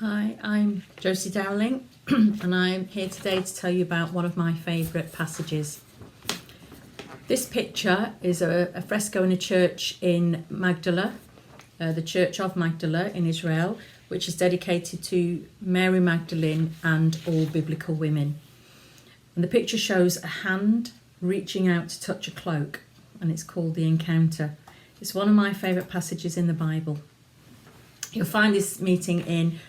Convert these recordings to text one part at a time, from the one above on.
Hi, I'm Josie Dowling and I'm here today to tell you about one of my favourite passages. This picture is a fresco in a church in Magdala, the Church of Magdala in Israel, which is dedicated to Mary Magdalene and all biblical women. And the picture shows a hand reaching out to touch a cloak, and it's called The Encounter. It's one of my favourite passages in the Bible. You'll find this meeting in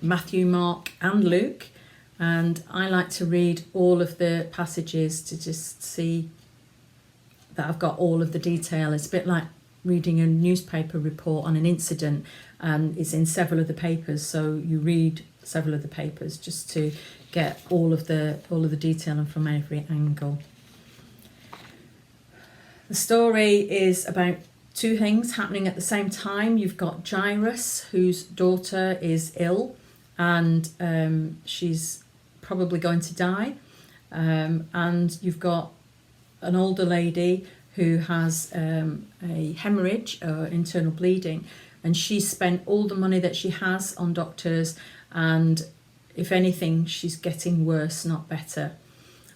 Matthew, Mark and Luke, and I like to read all of the passages to just see that I've got all of the detail. It's a bit like reading a newspaper report on an incident, and it's in several of the papers, so you read several of the papers just to get all of the detail and from every angle. The story is about two things happening at the same time. You've got Jairus, whose daughter is ill, and she's probably going to die. And you've got an older lady who has a hemorrhage or internal bleeding, and she's spent all the money that she has on doctors, and if anything, she's getting worse, not better.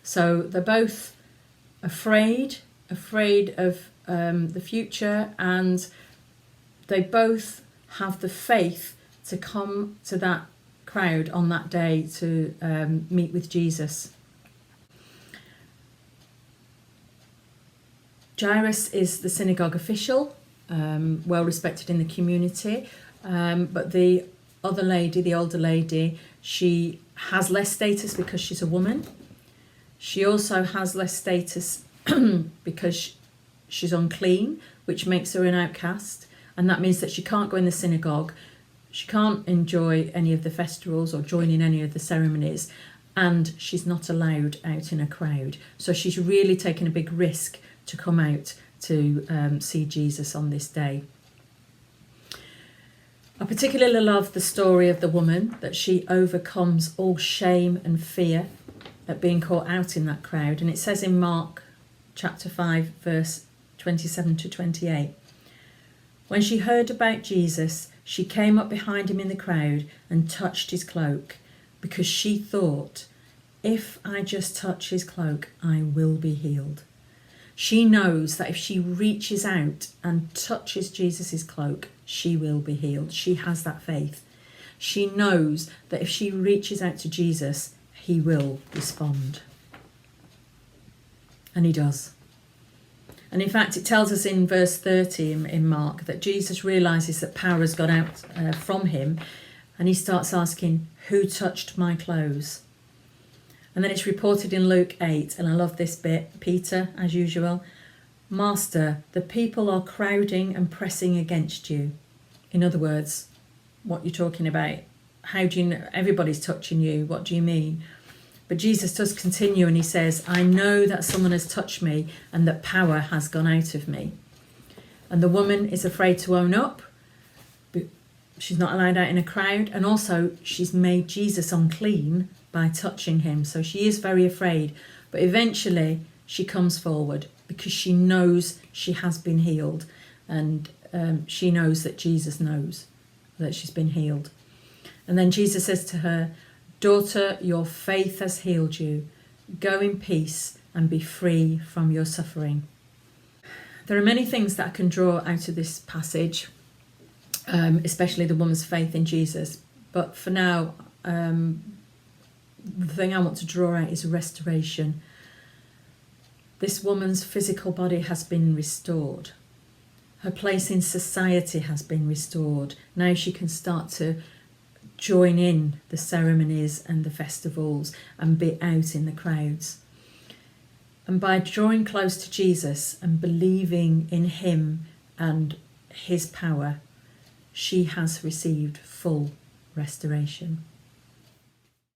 So they're both afraid of the future, and they both have the faith to come to that crowd on that day to meet with Jesus. Jairus is the synagogue official, well respected in the community, but the other lady, the older lady, she has less status because she's a woman. She also has less status because she's unclean, which makes her an outcast, and that means that she can't go in the synagogue, she can't enjoy any of the festivals or join in any of the ceremonies, and she's not allowed out in a crowd. So she's really taken a big risk to come out to see Jesus on this day. I particularly love the story of the woman, that she overcomes all shame and fear at being caught out in that crowd. And it says in Mark chapter 5 verse 27 to 28, when she heard about Jesus, she came up behind him in the crowd and touched his cloak, because she thought, if I just touch his cloak, I will be healed. She knows that if she reaches out and touches Jesus's cloak, she will be healed. She has that faith. She knows that if she reaches out to Jesus, he will respond. And he does. And in fact, it tells us in verse 30 in Mark that Jesus realises that power has gone out from him, and he starts asking, who touched my clothes? And then it's reported in Luke 8, and I love this bit, Peter, as usual, Master, the people are crowding and pressing against you. In other words, what you're talking about, how do you know? Everybody's touching you, what do you mean? But Jesus does continue, and he says, I know that someone has touched me and that power has gone out of me. And the woman is afraid to own up. But she's not allowed out in a crowd. And also she's made Jesus unclean by touching him. So she is very afraid. But eventually she comes forward because she knows she has been healed. And she knows that Jesus knows that she's been healed. And then Jesus says to her, daughter, your faith has healed you. Go in peace and be free from your suffering. There are many things that I can draw out of this passage, especially the woman's faith in Jesus. But for now, the thing I want to draw out is restoration. This woman's physical body has been restored. Her place in society has been restored. Now she can start to join in the ceremonies and the festivals and be out in the crowds. And by drawing close to Jesus and believing in him and his power, she has received full restoration.